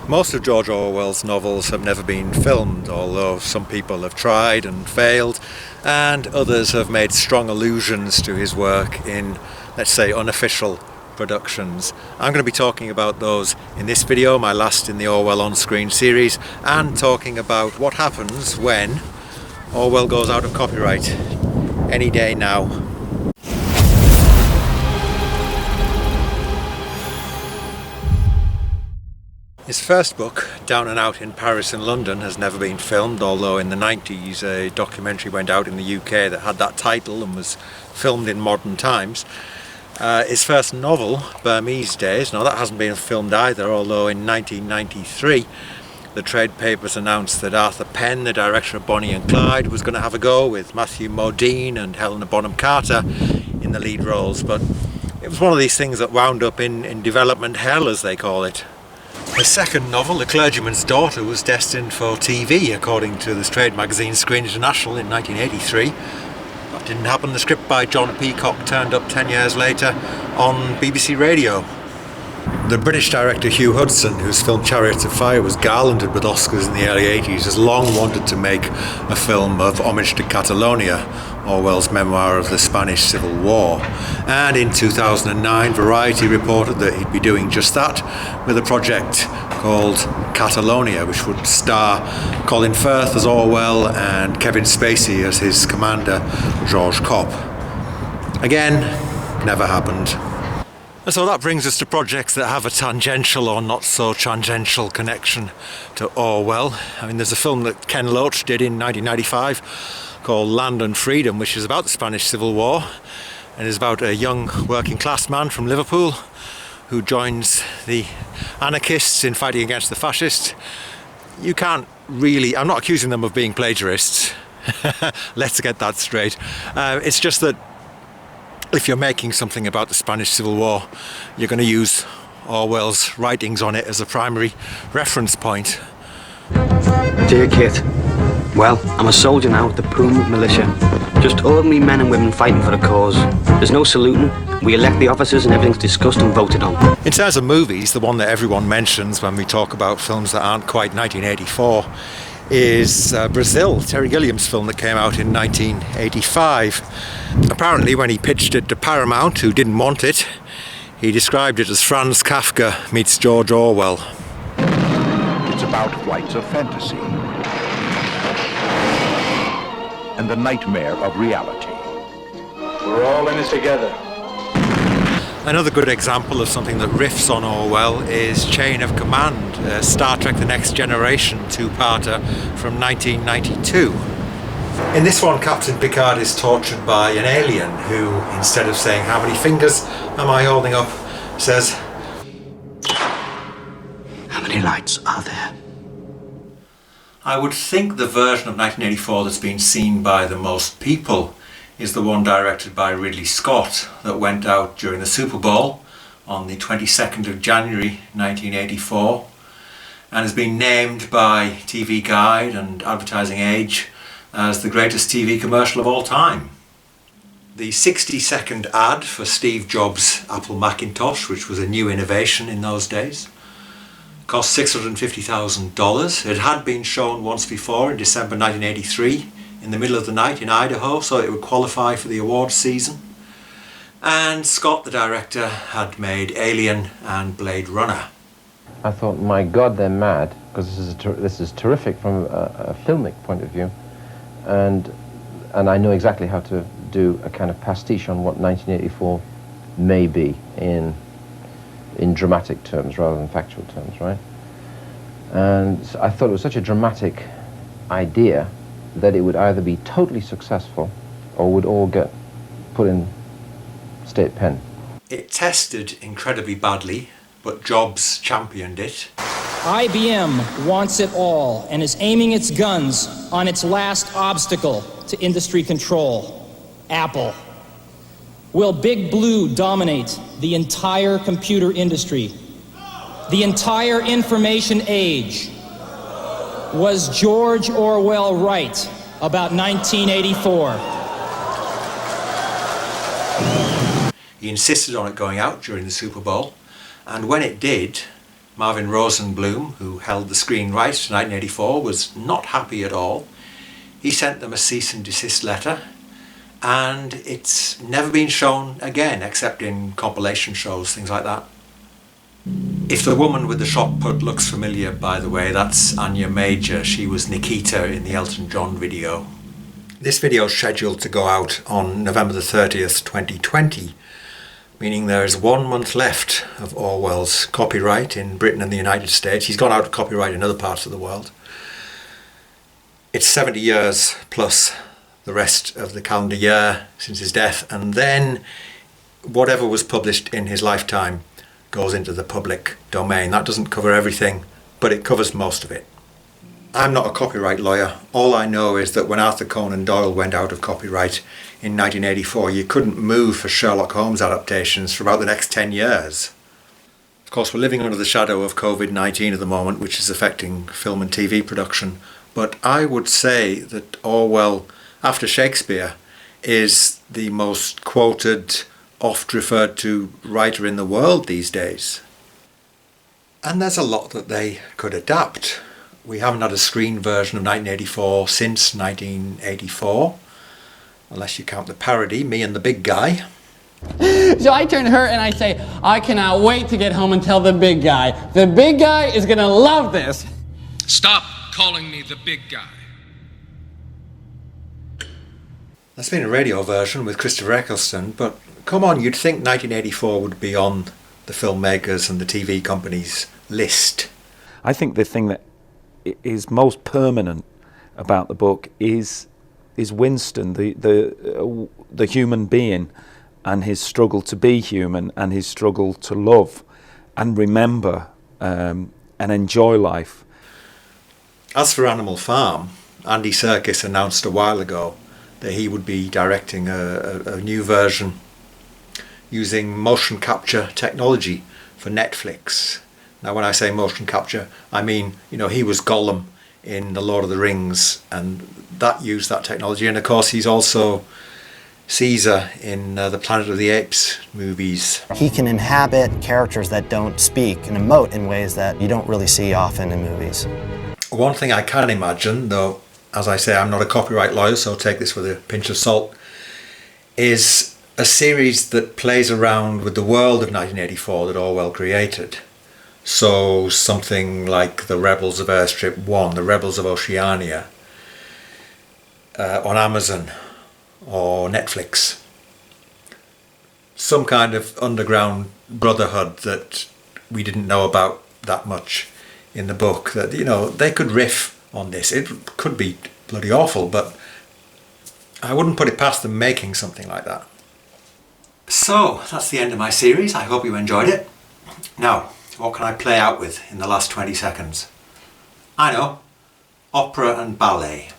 Most of George Orwell's novels have never been filmed, although some people have tried and failed, and others have made strong allusions to his work in, let's say, unofficial productions. I'm going to be talking about those in this video, my last in the Orwell on-screen series, and talking about what happens when Orwell goes out of copyright any day now. His first book, Down and Out in Paris and London, has never been filmed, although in the 90s a documentary went out in the UK that had that title and was filmed in modern times. His first novel, Burmese Days, now that hasn't been filmed either, although in 1993 the trade papers announced that Arthur Penn, the director of Bonnie and Clyde, was going to have a go with Matthew Modine and Helena Bonham Carter in the lead roles, but it was one of these things that wound up in development hell, as they call it. His second novel, The Clergyman's Daughter, was destined for TV, according to the trade magazine Screen International in 1983. That didn't happen. The script by John Peacock turned up 10 years later on BBC Radio. The British director Hugh Hudson, whose film Chariots of Fire was garlanded with Oscars in the early 80s, has long wanted to make a film of Homage to Catalonia, Orwell's memoir of the Spanish Civil War. And in 2009, Variety reported that he'd be doing just that with a project called Catalonia, which would star Colin Firth as Orwell and Kevin Spacey as his commander, Georges Kopp. Again, never happened. And so that brings us to projects that have a tangential or not so tangential connection to Orwell. I mean, there's a film that Ken Loach did in 1995 called Land and Freedom, which is about the Spanish Civil War and is about a young working class man from Liverpool who joins the anarchists in fighting against the fascists. You can't really, I'm not accusing them of being plagiarists, let's get that straight. It's just that if you're making something about the Spanish Civil War, you're going to use Orwell's writings on it as a primary reference point. Dear Kit, well, I'm a soldier now with the Poom militia. Just ordinary men and women fighting for a cause. There's no saluting, we elect the officers and everything's discussed and voted on. In terms of movies, the one that everyone mentions when we talk about films that aren't quite 1984 is Brazil, Terry Gilliam's film that came out in 1985. Apparently, when he pitched it to Paramount, who didn't want it, he described it as Franz Kafka meets George Orwell. It's about flights of fantasy and the nightmare of reality. We're all in this together. Another good example of something that riffs on Orwell is Chain of Command, Star Trek The Next Generation two-parter from 1992. In this one, Captain Picard is tortured by an alien who, instead of saying, "How many fingers am I holding up?" says, How many lights are there? I would think the version of 1984 that's been seen by the most people is the one directed by Ridley Scott that went out during the Super Bowl on the 22nd of January 1984 and has been named by TV Guide and Advertising Age as the greatest TV commercial of all time. The 60-second ad for Steve Jobs' Apple Macintosh, which was a new innovation in those days, cost $650,000. It had been shown once before in December 1983 in the middle of the night in Idaho, so it would qualify for the awards season. And Scott, the director, had made Alien and Blade Runner. I thought, my God, they're mad, because this is terrific from a filmic point of view, and I know exactly how to do a kind of pastiche on what 1984 may be in dramatic terms rather than factual terms, right? And so I thought it was such a dramatic idea that it would either be totally successful or would all get put in state pen. It tested incredibly badly, but Jobs championed it. IBM wants it all and is aiming its guns on its last obstacle to industry control, Apple. Will Big Blue dominate the entire computer industry, the entire information age? Was George Orwell right about 1984? He insisted on it going out during the Super Bowl, and when it did, Marvin Rosenblum, who held the screen rights to 1984, was not happy at all. He sent them a cease and desist letter, and it's never been shown again, except in compilation shows, things like that. If the woman with the shot put looks familiar, by the way, that's Anya Major. She was Nikita in the Elton John video. This video is scheduled to go out on November the 30th, 2020, meaning there is 1 month left of Orwell's copyright in Britain and the United States. He's gone out of copyright in other parts of the world. It's 70 years plus the rest of the calendar year since his death, and then whatever was published in his lifetime goes into the public domain. That doesn't cover everything, but it covers most of it. I'm not a copyright lawyer. All I know is that when Arthur Conan Doyle went out of copyright in 1984, you couldn't move for Sherlock Holmes adaptations for about the next 10 years. Of course, we're living under the shadow of COVID-19 at the moment, which is affecting film and TV production, but I would say that Orwell, after Shakespeare, is the most quoted, oft referred to writer in the world these days. And there's a lot that they could adapt. We haven't had a screen version of 1984 since 1984, unless you count the parody, Me and the Big Guy. So I turn to her and I say, I cannot wait to get home and tell the big guy. The big guy is gonna love this. Stop calling me the big guy. There's been a radio version with Christopher Eccleston, but come on, you'd think 1984 would be on the filmmakers and the TV companies' list. I think the thing that is most permanent about the book is Winston, the human being, and his struggle to be human, and his struggle to love and remember and enjoy life. As for Animal Farm, Andy Serkis announced a while ago that he would be directing a new version using motion capture technology for Netflix. Now, when I say motion capture, I mean, he was Gollum in The Lord of the Rings, and that used that technology. And of course, he's also Caesar in the Planet of the Apes movies. He can inhabit characters that don't speak and emote in ways that you don't really see often in movies. One thing I can imagine, though, as I say, I'm not a copyright lawyer, so take this with a pinch of salt, is a series that plays around with the world of 1984 that Orwell created. So something like The Rebels of Airstrip 1, The Rebels of Oceania, on Amazon or Netflix. Some kind of underground brotherhood that we didn't know about that much in the book, that, they could riff on this. It could be bloody awful, but I wouldn't put it past them making something like that. So, that's the end of my series. I hope you enjoyed it. Now, what can I play out with in the last 20 seconds? I know, opera and ballet.